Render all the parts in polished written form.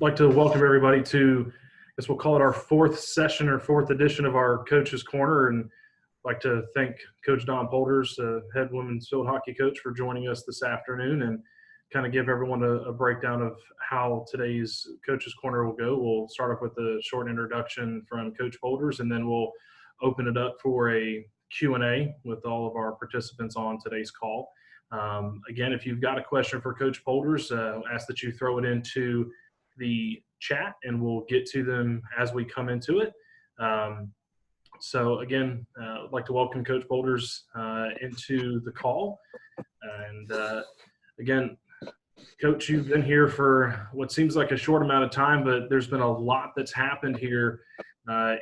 like to welcome everybody to, I guess we'll call it our fourth session or fourth edition of our Coach's Corner. And like to thank Coach Daan Polders, head women's field hockey coach, for joining us this afternoon and kind of give everyone a breakdown of how today's Coach's Corner will go. We'll start off with a short introduction from Coach Polders, and then we'll open it up for a Q&A with all of our participants on today's call. Again, if you've got a question for Coach Polders, ask that you throw it into the chat and we'll get to them as we come into it. So again, I'd like to welcome Coach Polders into the call. And again, Coach, you've been here for what seems like a short amount of time, but there's been a lot that's happened here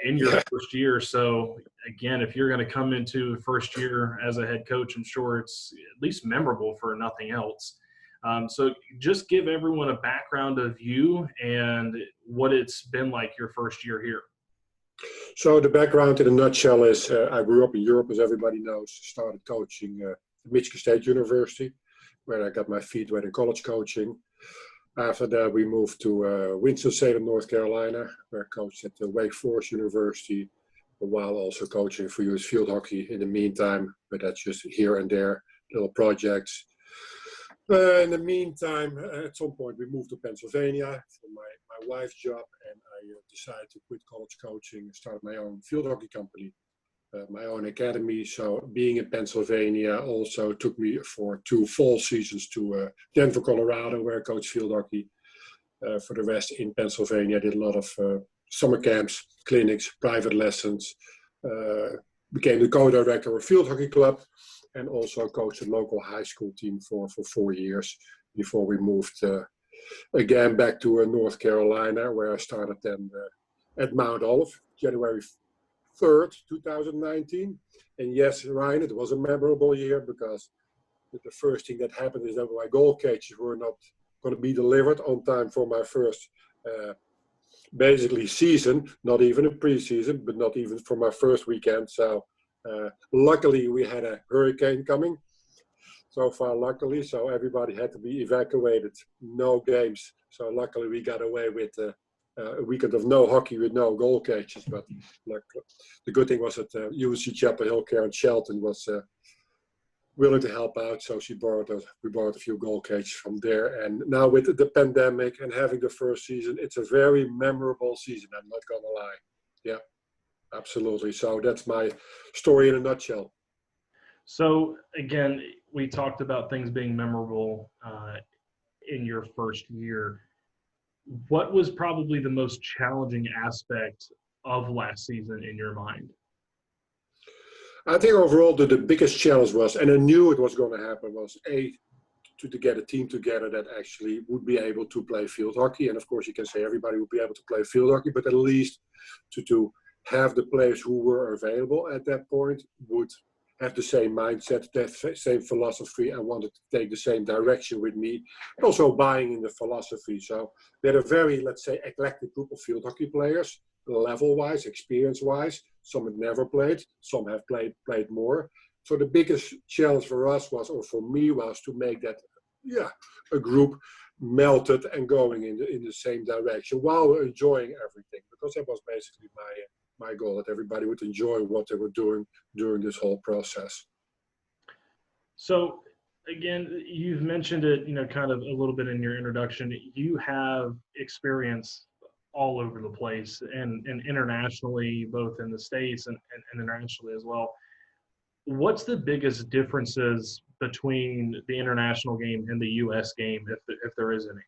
in your first year. So again, if you're going to come into the first year as a head coach, I'm sure it's at least memorable for nothing else. So just give everyone a background of you and what it's been like your first year here. So the background in a nutshell is I grew up in Europe, as everybody knows. Started coaching at Michigan State University, where I got my feet wet in college coaching. After that, we moved to Winston-Salem, North Carolina, where I coached at Wake Forest University, while also coaching for U.S. field hockey in the meantime, but that's just here and there, little projects. In the meantime, at some point, we moved to Pennsylvania for my wife's job, and I decided to quit college coaching and start my own field hockey company, my own academy. So being in Pennsylvania also took me for 2 fall seasons to Denver, Colorado, where I coached field hockey. For the rest in Pennsylvania, I did a lot of summer camps, clinics, private lessons, became the co-director of a field hockey club, and also coached a local high school team for 4 years before we moved again back to North Carolina, where I started then at Mount Olive, January 3rd, 2019. And yes, Ryan, it was a memorable year because the first thing that happened is that my goal cages were not going to be delivered on time for my first basically season, not even a preseason, but not even for my first weekend. So luckily we had a hurricane coming. So far, luckily, so everybody had to be evacuated, no games. So luckily we got away with a weekend of no hockey with no goal cages. But the good thing was that UNC Chapel Hill, Karen Shelton was willing to help out. So we borrowed a few goal cages from there. And now with the pandemic and having the first season, it's a very memorable season, I'm not going to lie. Yeah, absolutely. So that's my story in a nutshell. So again, we talked about things being memorable in your first year. What was probably the most challenging aspect of last season in your mind? I think overall the biggest challenge was, and I knew it was going to happen, was to get a team together that actually would be able to play field hockey. And of course you can say everybody would be able to play field hockey, but at least to have the players who were available at that point would have the same mindset, that same philosophy, and wanted to take the same direction with me, and also buying in the philosophy. So we had a very, let's say, eclectic group of field hockey players, level-wise, experience-wise. Some had never played, some have played more. So the biggest challenge for us was, or for me, was to make that, a group melted and going in the same direction while enjoying everything, because that was basically my goal, that everybody would enjoy what they were doing during this whole process. So again, you've mentioned it, kind of a little bit in your introduction. You have experience all over the place and internationally, both in the States and internationally as well. What's the biggest differences between the international game and the U.S. game, if there is any?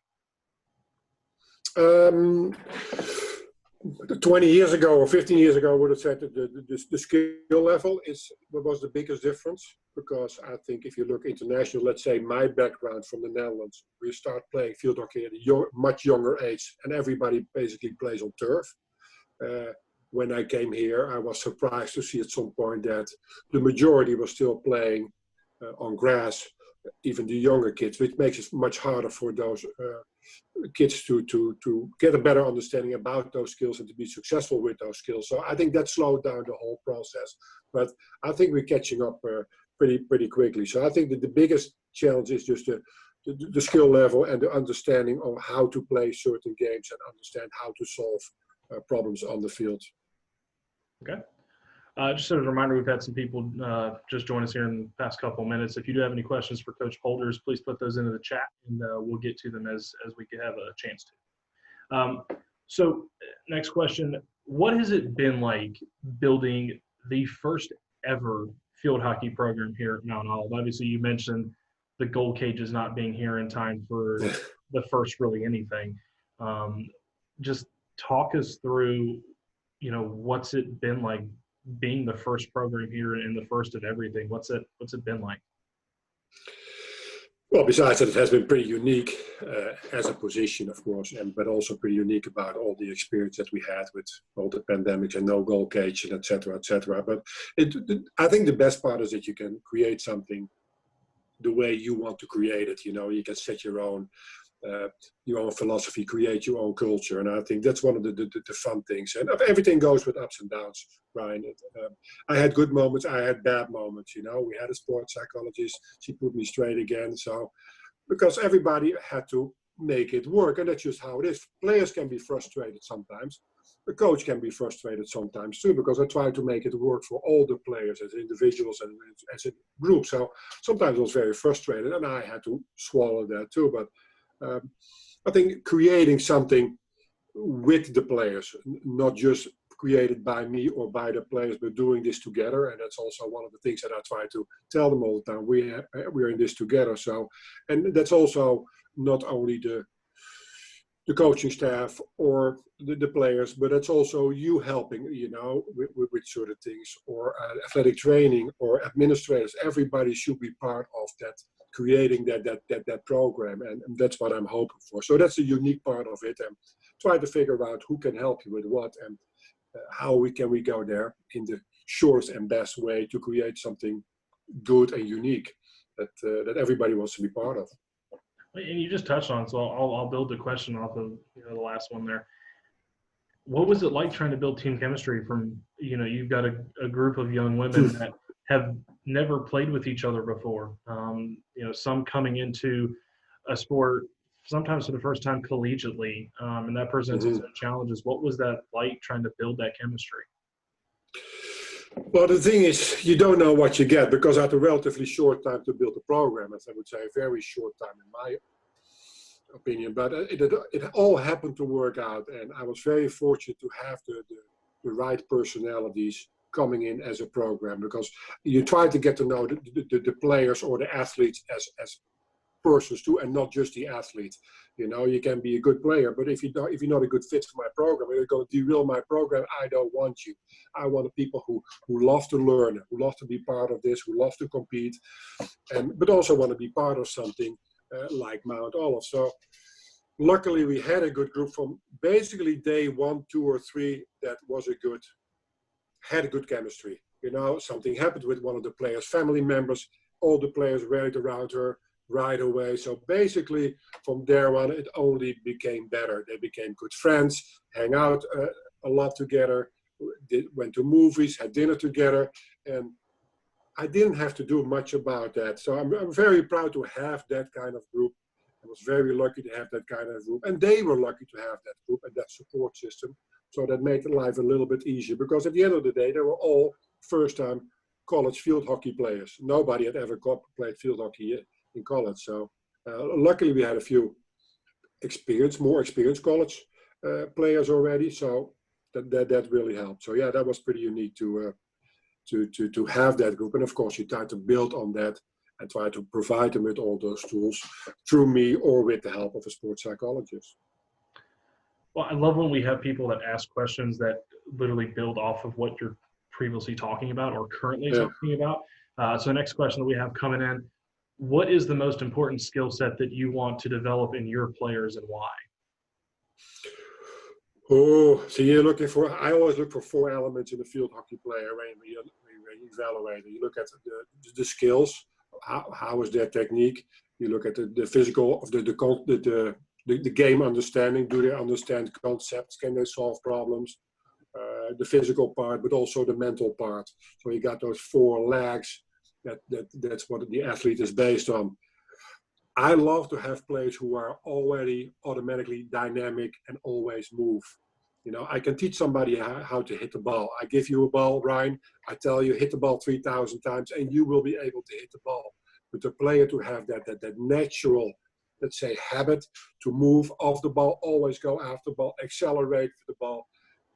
20 years ago or 15 years ago, I would have said that the skill level is what was the biggest difference. Because I think if you look international, let's say my background from the Netherlands, we start playing field hockey at a much younger age, and everybody basically plays on turf. When I came here, I was surprised to see at some point that the majority was still playing on grass, even the younger kids, which makes it much harder for those kids to get a better understanding about those skills and to be successful with those skills. So I think that slowed down the whole process. But I think we're catching up pretty quickly. So I think that the biggest challenge is just to the skill level and the understanding of how to play certain games and understand how to solve problems on the field. Okay. Just as a reminder, we've had some people just join us here in the past couple of minutes. If you do have any questions for Coach Polders, please put those into the chat, and we'll get to them as we have a chance to. So next question, what has it been like building the first ever field hockey program here at Mount Olive? Obviously, you mentioned the goal cages not being here in time for the first really anything. Just talk us through, what's it been like being the first program here and the first of everything. What's it been like? Well, besides that, it has been pretty unique as a position, of course, but also pretty unique about all the experience that we had with all the pandemics and no goal cage and et cetera, et cetera. But I think the best part is that you can create something the way you want to create it. You can set your own philosophy, create your own culture, and I think that's one of the fun things. And everything goes with ups and downs, Brian. I had good moments, I had bad moments. We had a sports psychologist; she put me straight again. So, because everybody had to make it work, and that's just how it is. Players can be frustrated sometimes. The coach can be frustrated sometimes too, because I try to make it work for all the players as individuals and as a group. So sometimes I was very frustrated, and I had to swallow that too. But I think creating something with the players, not just created by me or by the players, but doing this together. And that's also one of the things that I try to tell them all the time. We're in this together. So, and that's also not only the coaching staff or the players, but it's also you helping, with certain things, or athletic training or administrators. Everybody should be part of that, creating that program, and that's what I'm hoping for. So that's the unique part of it, and try to figure out who can help you with what, and how we go there in the shortest and best way to create something good and unique that everybody wants to be part of. And you just touched on it, so I'll build the question off of the last one there. What was it like trying to build team chemistry from, you've got a group of young women that have never played with each other before, some coming into a sport sometimes for the first time collegiately, and that presents its own challenges. What was that like trying to build that chemistry? Well, the thing is, you don't know what you get, because I had a relatively short time to build a program, as I would say, a very short time in my opinion. But it all happened to work out, and I was very fortunate to have the right personalities coming in as a program, because you try to get to know the players or the athletes as persons too, and not just the athlete. You can be a good player, but if you're not a good fit for my program, you're going to derail my program. I don't want you. I want people who love to learn, who love to be part of this, who love to compete, but also want to be part of something like Mount Olive. So luckily we had a good group from basically day 1, 2, or 3 that had a good chemistry. Something happened with one of the players' family members. All the players rallied around her right away. So basically from there on, it only became better. They became good friends, hang out a lot together, went to movies, had dinner together, and I didn't have to do much about that. So I'm very proud to have that kind of group. I was very lucky to have that kind of group, and they were lucky to have that group and that support system. So that made life a little bit easier, because at the end of the day, they were all first-time college field hockey players. Nobody had ever played field hockey in college. So luckily we had a few more experienced college players already. So that really helped. So yeah, that was pretty unique to have that group. And of course, you try to build on that and try to provide them with all those tools through me or with the help of a sports psychologist. Well, I love when we have people that ask questions that literally build off of what you're previously talking about or currently talking about. So next question that we have coming in, what is the most important skill set that you want to develop in your players and why? Oh, so I always look for 4 elements in a field hockey player when we evaluate it. You look at the skills, how is their technique? You look at the physical of the game understanding. Do they understand concepts? Can they solve problems? The physical part, but also the mental part. So you got those 4 legs. That's what the athlete is based on. I love to have players who are already automatically dynamic and always move. I can teach somebody how to hit the ball. I give you a ball, Ryan. I tell you, hit the ball 3,000 times, and you will be able to hit the ball. But the player to have that natural, let's say, habit to move off the ball, always go after the ball, accelerate the ball,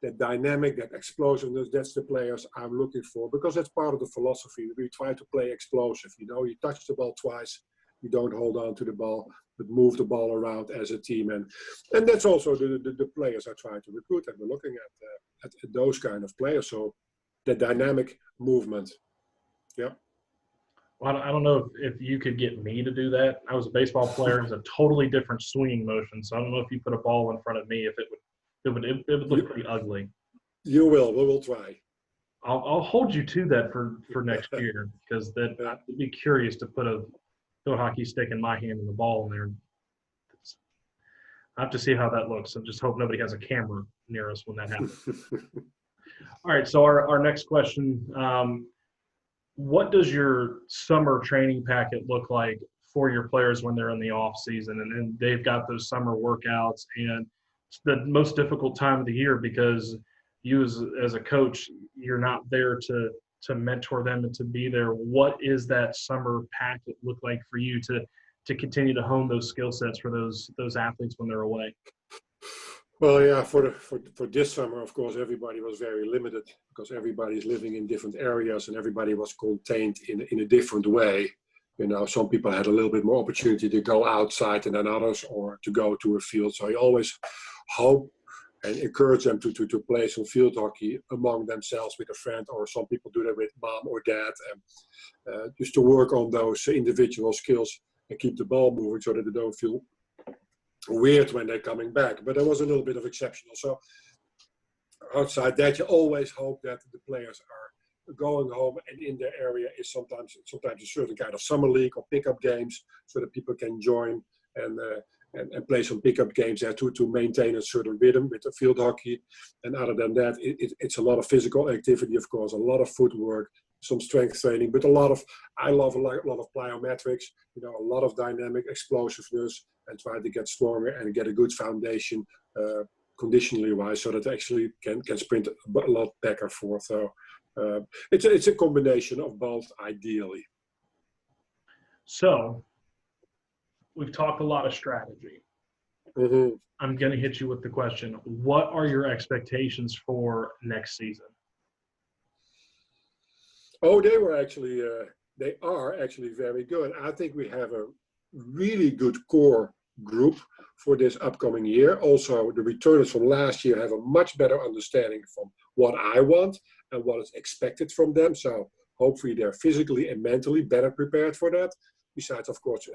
that dynamic, that explosiveness, that's the players I'm looking for, because that's part of the philosophy. We try to play explosive. You touch the ball twice, you don't hold on to the ball, but move the ball around as a team. And that's also the players I try to recruit. And we're looking at those kind of players. So the dynamic movement. Yeah. Well, I don't know if you could get me to do that. I was a baseball player. It was a totally different swinging motion. So I don't know if you put a ball in front of me, if it would look pretty ugly. You will. We will try. I'll hold you to that for next year, because I'd be curious to put a field hockey stick in my hand and the ball in there. I have to see how that looks. I just hope nobody has a camera near us when that happens. All right. So our next question. What does your summer training packet look like for your players when they're in the off season and they've got those summer workouts, and it's the most difficult time of the year because you as a coach, you're not there to mentor them and to be there. What is that summer packet look like for you to continue to hone those skill sets for those athletes when they're away? Well, yeah, for this summer, of course, everybody was very limited because everybody's living in different areas and everybody was contained in a different way. Some people had a little bit more opportunity to go outside than others, or to go to a field. So I always hope and encourage them to play some field hockey among themselves with a friend, or some people do that with mom or dad, and just to work on those individual skills and keep the ball moving so that they don't feel weird when they're coming back. But there was a little bit of exceptional. So outside that, you always hope that the players are going home, and in their area is sometimes a certain kind of summer league or pickup games, so that people can join and play some pickup games there to maintain a certain rhythm with the field hockey. And other than that, it's a lot of physical activity, of course, a lot of footwork, some strength training, but I love a lot of plyometrics, a lot of dynamic explosiveness, and try to get stronger and get a good foundation conditionally wise, so that they actually can sprint a lot back and forth. So it's a combination of both, ideally. So we've talked a lot of strategy. Mm-hmm. I'm going to hit you with the question: what are your expectations for next season? Oh, they are actually very good. I think we have a really good core group for this upcoming year. Also, the returners from last year have a much better understanding from what I want and what is expected from them. So hopefully they're physically and mentally better prepared for that, besides, of course,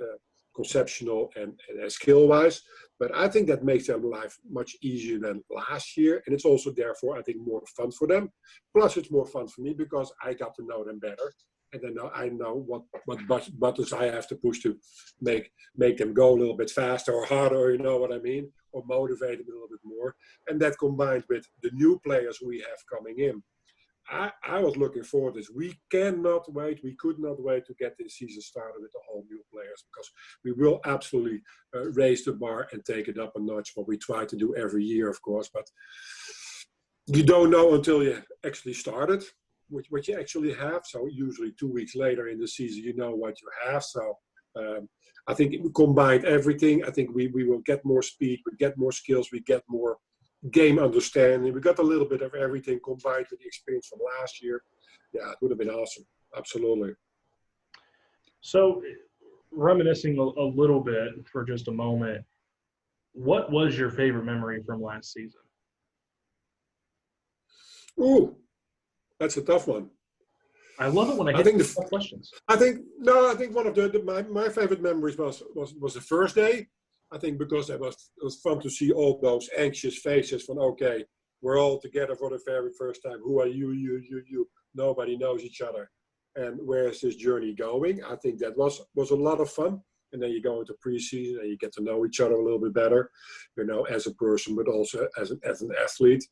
conceptual and skill-wise. But I think that makes their life much easier than last year. And it's also, therefore, I think, more fun for them. Plus, it's more fun for me because I got to know them better. And then I know what buttons I have to push to make them go a little bit faster or harder, you know what I mean? Or motivate them a little bit more. And that combined with the new players we have coming in, I was looking forward to this. We could not wait to get this season started with the whole new players, because we will absolutely raise the bar and take it up a notch, what we try to do every year, of course. But you don't know until you actually started what you actually have. So usually 2 weeks later in the season, you know what you have. So I think we combined everything. I think we will get more speed, we get more skills, we get more game understanding. We got a little bit of everything combined with the experience from last year. Yeah, it would have been awesome. Absolutely. So reminiscing a little bit for just a moment, what was your favorite memory from last season? Ooh, that's a tough one. I love it when I hit tough questions. I think one of my favorite memories was the first day. I think because it was fun to see all those anxious faces from, okay, we're all together for the very first time. Who are you? You. Nobody knows each other. And where is this journey going? I think that was a lot of fun. And then you go into preseason and you get to know each other a little bit better, as a person, but also as an athlete.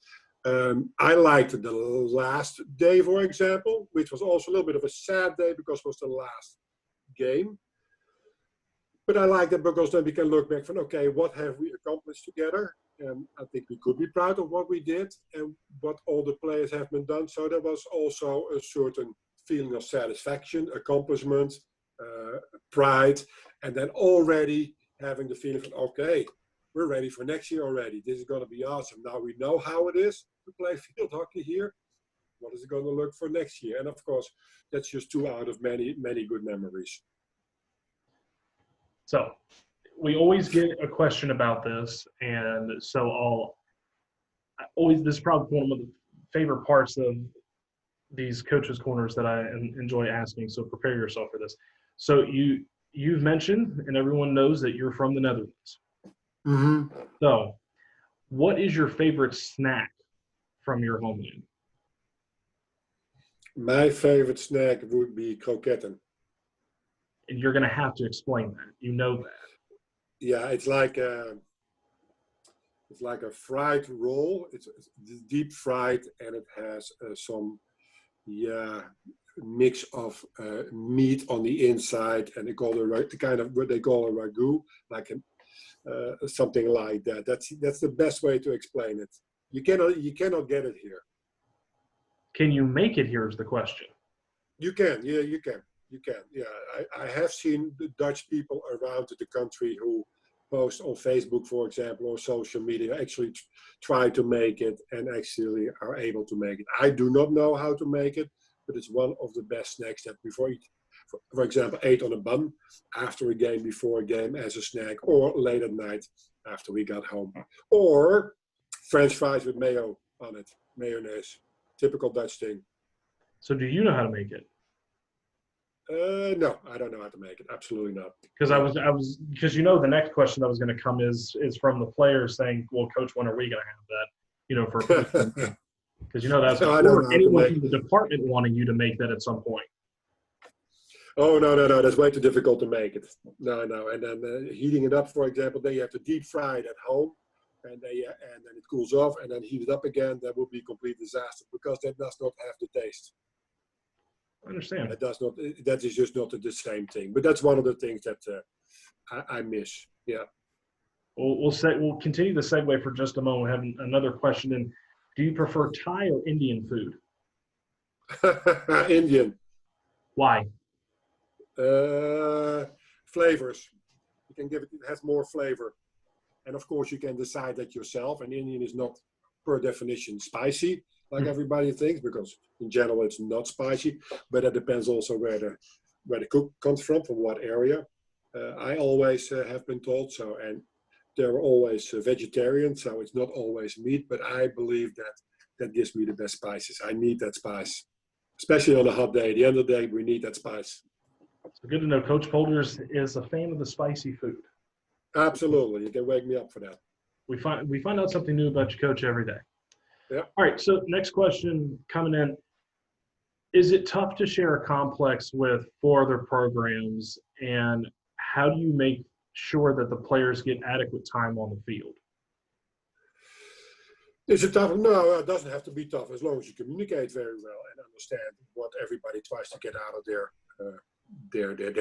I liked the last day, for example, which was also a little bit of a sad day because it was the last game. But I like that because then we can look back from, okay, what have we accomplished together? And I think we could be proud of what we did and what all the players have been done. So there was also a certain feeling of satisfaction, accomplishment, pride, and then already having the feeling of, okay, we're ready for next year already. This is going to be awesome. Now we know how it is to play field hockey here. What is it going to look for next year? And of course, that's just two out of many, many good memories. So we always get a question about this, and so this is probably one of the favorite parts of these coaches' corners that I enjoy asking. So prepare yourself for this. So you've mentioned, and everyone knows that you're from the Netherlands. Mm-hmm. So, what is your favorite snack from your homeland? My favorite snack would be kroketten. And you're going to have to explain that. You know that. Yeah, it's like a fried roll. It's deep fried, and it has some mix of meat on the inside, and they call it the kind of what they call a ragu, like something like that. That's the best way to explain it. You cannot get it here. Can you make it here is the question. You can, yeah, you can. Yeah, I have seen the Dutch people around the country who post on Facebook, for example, or social media, actually try to make it and actually are able to make it. I do not know how to make it, but it's one of the best snacks that before eat. For example, ate on a bun after a game, before a game as a snack, or late at night after we got home. Or French fries with mayo on it, mayonnaise. Typical Dutch thing. So do you know how to make it? No, I don't know how to make it. Absolutely not. Because because the next question that was going to come is from the players saying, "Well, Coach, when are we going to have that?" For because that's no, I don't know anyone in the department wanting you to make that at some point. Oh no, that's way too difficult to make it. No, and then heating it up, for example, then you have to deep fry it at home, and then it cools off, and then heat it up again. That would be a complete disaster because that does not have the taste. I understand. That is just not the same thing. But that's one of the things that I miss. Yeah. We'll continue the segue for just a moment. We have another question. And do you prefer Thai or Indian food? Indian. Why? Flavors. You can it has more flavor. And of course you can decide that yourself. And Indian is not per definition spicy, like everybody thinks, because in general it's not spicy, but that depends also where the cook comes from what area. I always have been told so, and they're always vegetarian, so it's not always meat, but I believe that gives me the best spices. I need that spice, especially on a hot day. At the end of the day, we need that spice. So good to know Coach Polders is a fan of the spicy food. Absolutely. You can wake me up for that. We find out something new about you, Coach, every day. Yeah. All right, so next question coming in. Is it tough to share a complex with 4 other programs, and how do you make sure that the players get adequate time on the field? Is it tough? No, it doesn't have to be tough as long as you communicate very well and understand what everybody tries to get out of their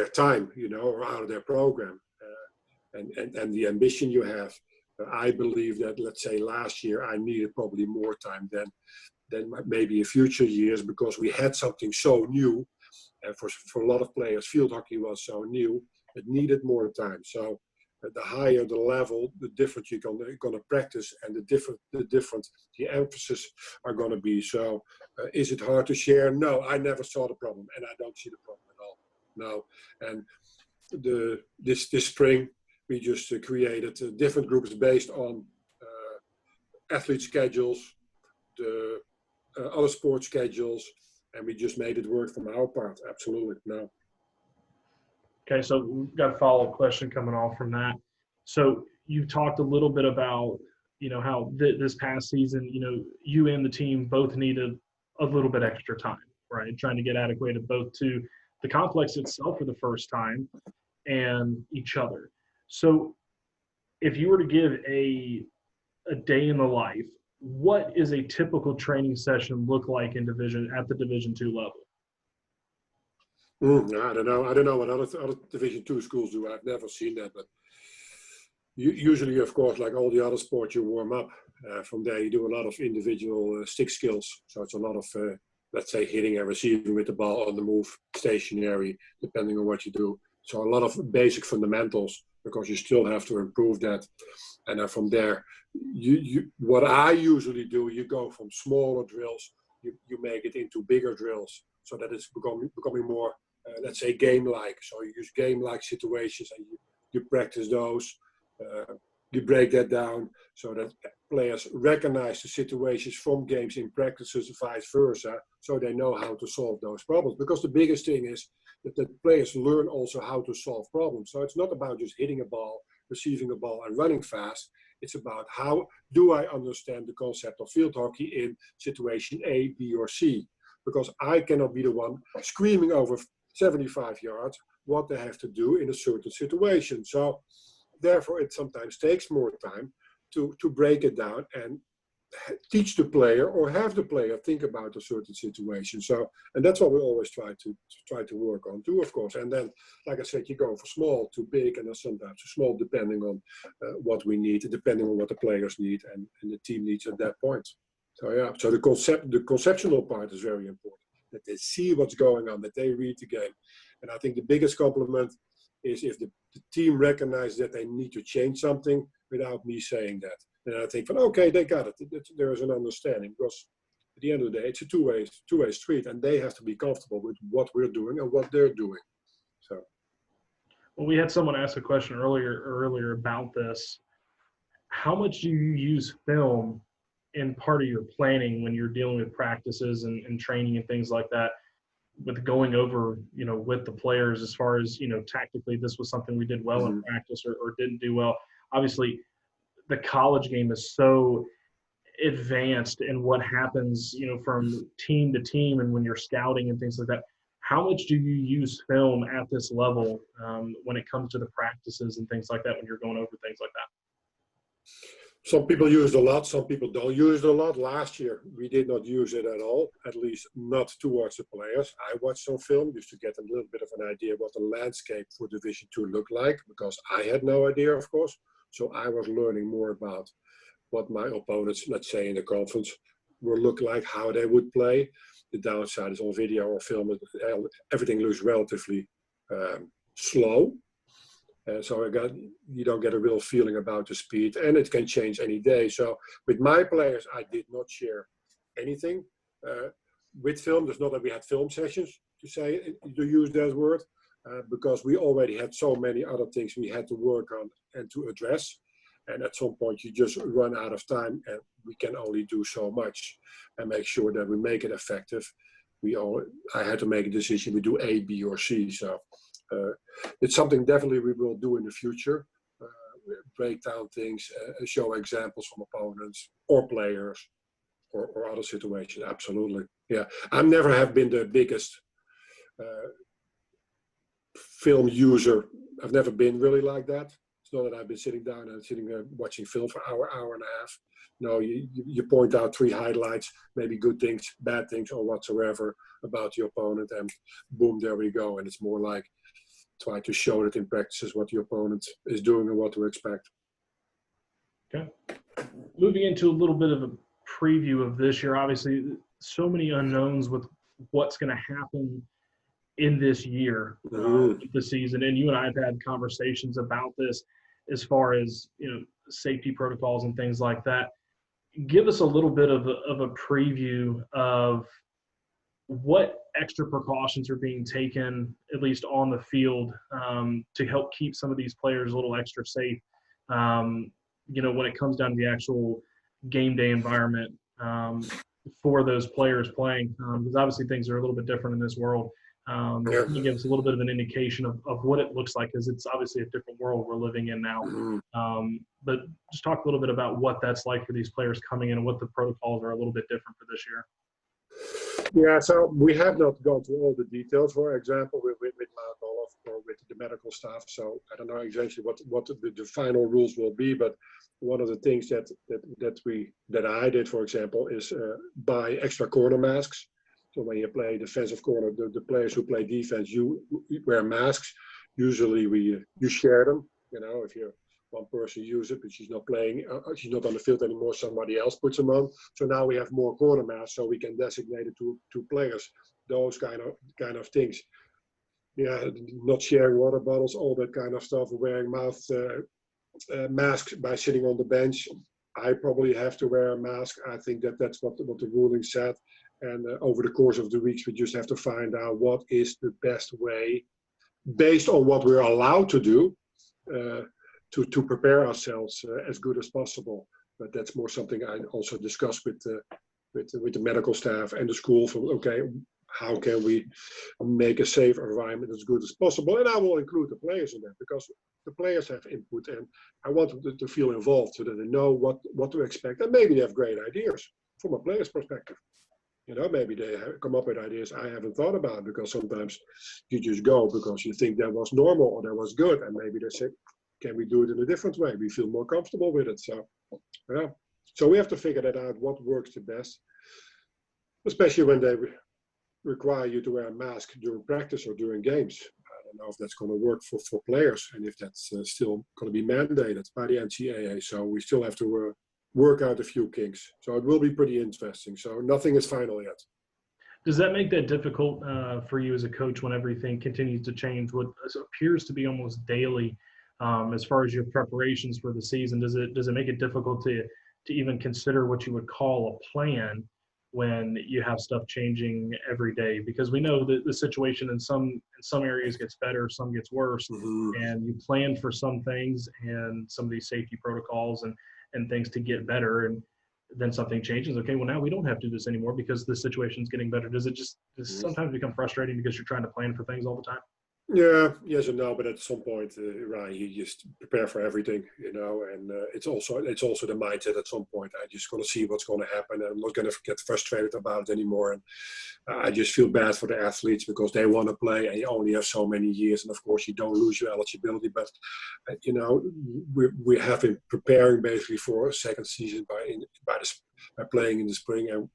time, or out of their program, and the ambition you have. I believe that, let's say last year, I needed probably more time than maybe in future years, because we had something so new, and for a lot of players, field hockey was so new. It needed more time. So the higher the level, the different you're going to practice, and the emphasis are going to be. So is it hard to share? No, I never saw the problem, and I don't see the problem at all. No, and this spring we just created different groups based on athlete schedules, the other sport schedules, and we just made it work from our part. Absolutely, no. Okay, so we've got a follow-up question coming off from that. So you talked a little bit about, how this past season, you and the team both needed a little bit extra time, right? Trying to get adequated both to the complex itself for the first time and each other. So if you were to give a day in the life, what is a typical training session look like at the Division II level? I don't know. I don't know what other Division Two schools do. I've never seen that, but usually, of course, like all the other sports, you warm up. From there, you do a lot of individual stick skills. So it's a lot of, let's say, hitting and receiving with the ball on the move, stationary, depending on what you do. So a lot of basic fundamentals, because you still have to improve that. And then from there, what I usually do, you go from smaller drills, you make it into bigger drills, so that it's becoming more, let's say, game-like. So you use game-like situations and you practice those. You break that down so that players recognize the situations from games in practices, vice versa, so they know how to solve those problems. Because the biggest thing is that the players learn also how to solve problems. So it's not about just hitting a ball, receiving a ball, and running fast. It's about how do I understand the concept of field hockey in situation A, B, or C. Because I cannot be the one screaming over 75 yards what they have to do in a certain situation. So therefore, it sometimes takes more time to break it down and teach the player or have the player think about a certain situation. So, and that's what we always try to work on too, of course. And then, like I said, you go from small to big, and then sometimes to small, depending on what we need, depending on what the players need and the team needs at that point. So yeah, so the conceptual part is very important. That they see what's going on, that they read the game, and I think the biggest compliment is if the team recognizes that they need to change something without me saying that. And I think, okay, they got it. There is an understanding, because at the end of the day, it's a two-way street, and they have to be comfortable with what we're doing and what they're doing. So, well, we had someone ask a question earlier about this. How much do you use film in part of your planning when you're dealing with practices and training and things like that, with going over, with the players, as far as, tactically, this was something we did well in practice or didn't do well? Obviously, the college game is so advanced in what happens, from team to team, and when you're scouting and things like that. How much do you use film at this level when it comes to the practices and things like that, when you're going over things like that? some people use it a lot, some people don't use it a lot. Last year, we did not use it at all, at least not towards the players. I watched some film just to get a little bit of an idea what the landscape for Division Two looked like, because I had no idea, of course. So I was learning more about what my opponents, let's say in the conference, will look like, how they would play. The downside is on video or film, everything looks relatively slow. So you don't get a real feeling about the speed, and it can change any day. So with my players, I did not share anything with film. There's not that we had film sessions, to use that word, because we already had so many other things we had to work on and to address. And at some point, you just run out of time, and we can only do so much and make sure that we make it effective. I had to make a decision. We do A, B, or C. So it's something definitely we will do in the future. Break down things, show examples from opponents or players or other situations. Absolutely. Yeah. I never have been the biggest film user. I've never been really like that. It's not that I've been sitting down and watching film for hour and a half. No, you point out 3 highlights, maybe good things, bad things, or whatsoever about the opponent, and boom, there we go. And it's more like try to show that in practices what the opponent is doing and what to expect. Okay. Moving into a little bit of a preview of this year, obviously so many unknowns with what's going to happen in this year, the season. And you and I have had conversations about this as far as, safety protocols and things like that. Give us a little bit of a preview of what extra precautions are being taken, at least on the field, to help keep some of these players a little extra safe, when it comes down to the actual game day environment for those players playing, because obviously things are a little bit different in this world. Can you give us a little bit of an indication of what it looks like, because it's obviously a different world we're living in now. But just talk a little bit about what that's like for these players coming in and what the protocols are a little bit different for this year. Yeah, so we have not gone through all the details, for example, with Mount Olive or with the medical staff. So I don't know exactly what the final rules will be, but one of the things that I did, for example, is buy extra corner masks. So when you play defensive corner, the players who play defense, you wear masks. Usually you share them. You know, if you're one person use it, but she's not playing, she's not on the field anymore, somebody else puts them on. So now we have more corner masks, so we can designate it to players. Those kind of things. Yeah, not sharing water bottles, all that kind of stuff. Wearing mouth masks by sitting on the bench. I probably have to wear a mask. I think that's what the ruling said. And over the course of the weeks, we just have to find out what is the best way, based on what we're allowed to do, to prepare ourselves as good as possible. But that's more something I also discuss with the medical staff and the school. From okay, how can we make a safe environment as good as possible? And I will include the players in that, because the players have input, and I want them to feel involved so that they know what to expect, and maybe they have great ideas from a player's perspective. You know, maybe they come up with ideas I haven't thought about, because sometimes you just go because you think that was normal or that was good, and maybe they say, can we do it in a different way? We feel more comfortable with it. So, yeah. So we have to figure that out, what works the best, especially when they require you to wear a mask during practice or during games. I don't know if that's going to work for players, and if that's still going to be mandated by the NCAA. So we still have to work out a few kinks. So it will be pretty interesting. So nothing is final yet. Does that make that difficult for you as a coach when everything continues to change? What appears to be almost daily, as far as your preparations for the season, does it make it difficult to even consider what you would call a plan when you have stuff changing every day? Because we know that the situation in some areas gets better, some gets worse, and you plan for some things and some of these safety protocols and things to get better, and then something changes. Okay, well now we don't have to do this anymore because the situation's getting better. Does it sometimes become frustrating because you're trying to plan for things all the time? Yeah, yes and no, but at some point, right, you just prepare for everything, you know, and it's also the mindset at some point. I just going to see what's going to happen, and I'm not going to get frustrated about it anymore. And I just feel bad for the athletes because they want to play, and you only have so many years, and of course you don't lose your eligibility. But you know, we have been preparing basically for a second season by playing in the spring, and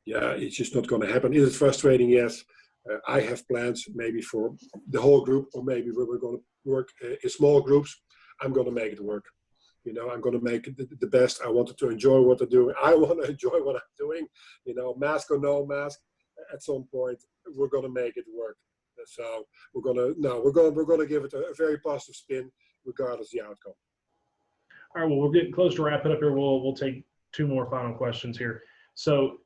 yeah, it's just not going to happen. Is it frustrating? Yes. I have plans maybe for the whole group, or maybe we're going to work in small groups. I'm going to make it work. You know, I'm going to make it the best. I wanted to enjoy what I'm doing. I want to enjoy what I'm doing. You know, mask or no mask, at some point we're going to make it work. So we're going to give it a very positive spin, regardless of the outcome. All right. Well, we're getting close to wrapping up here. We'll take two more final questions here. So.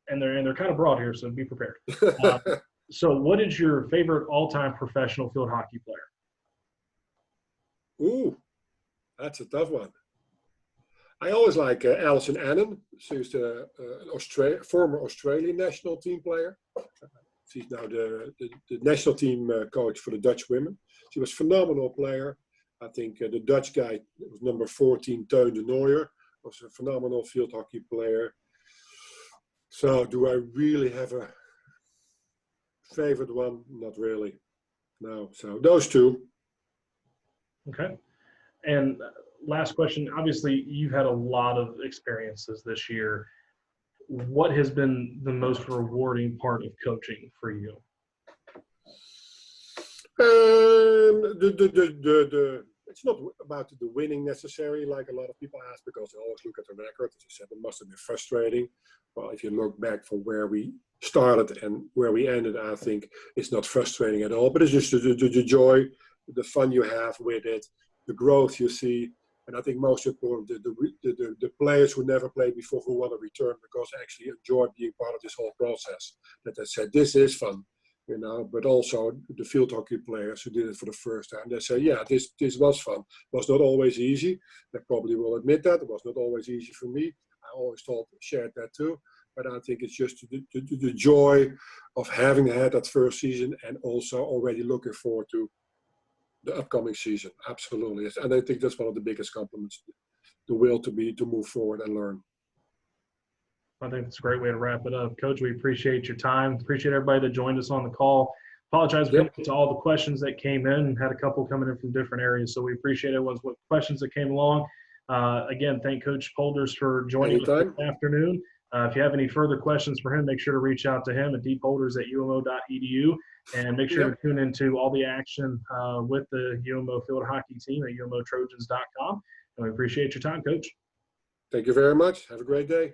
And they're kind of broad here, so be prepared. So what is your favorite all-time professional field hockey player? Ooh, that's a tough one. I always like Alison Annan. She's the former Australian national team player. She's now the national team coach for the Dutch women. She was a phenomenal player. I think the Dutch guy was number 14, Teun de Nooijer, was a phenomenal field hockey player. So do I really have a favorite one? Not really. No. So those two. Okay. And last question. Obviously, you've had a lot of experiences this year. What has been the most rewarding part of coaching for you? It's not about the winning necessarily, like a lot of people ask, because they always look at the record. As I said, it must have been frustrating. Well, if you look back from where we started and where we ended, I think it's not frustrating at all. But it's just the joy, the fun you have with it, the growth you see. And I think most important, the players who never played before who want to return because they actually enjoy being part of this whole process. That they said, this is fun. You know, but also the field hockey players who did it for the first time. They say, yeah, this was fun. It was not always easy. They probably will admit that. It was not always easy for me. I always shared that too. But I think it's just the joy of having had that first season and also already looking forward to the upcoming season. Absolutely. And I think that's one of the biggest compliments, the will to move forward and learn. I think that's a great way to wrap it up. Coach, we appreciate your time. Appreciate everybody that joined us on the call. Apologize for all the questions that came in. Had a couple coming in from different areas, so we appreciate everyone's questions that came along. Again, thank Coach Polders for joining us this afternoon. If you have any further questions for him, make sure to reach out to him at dpolders@umo.edu, and make sure to tune into all the action with the UMO field hockey team at umotrojans.com. And we appreciate your time, Coach. Thank you very much. Have a great day.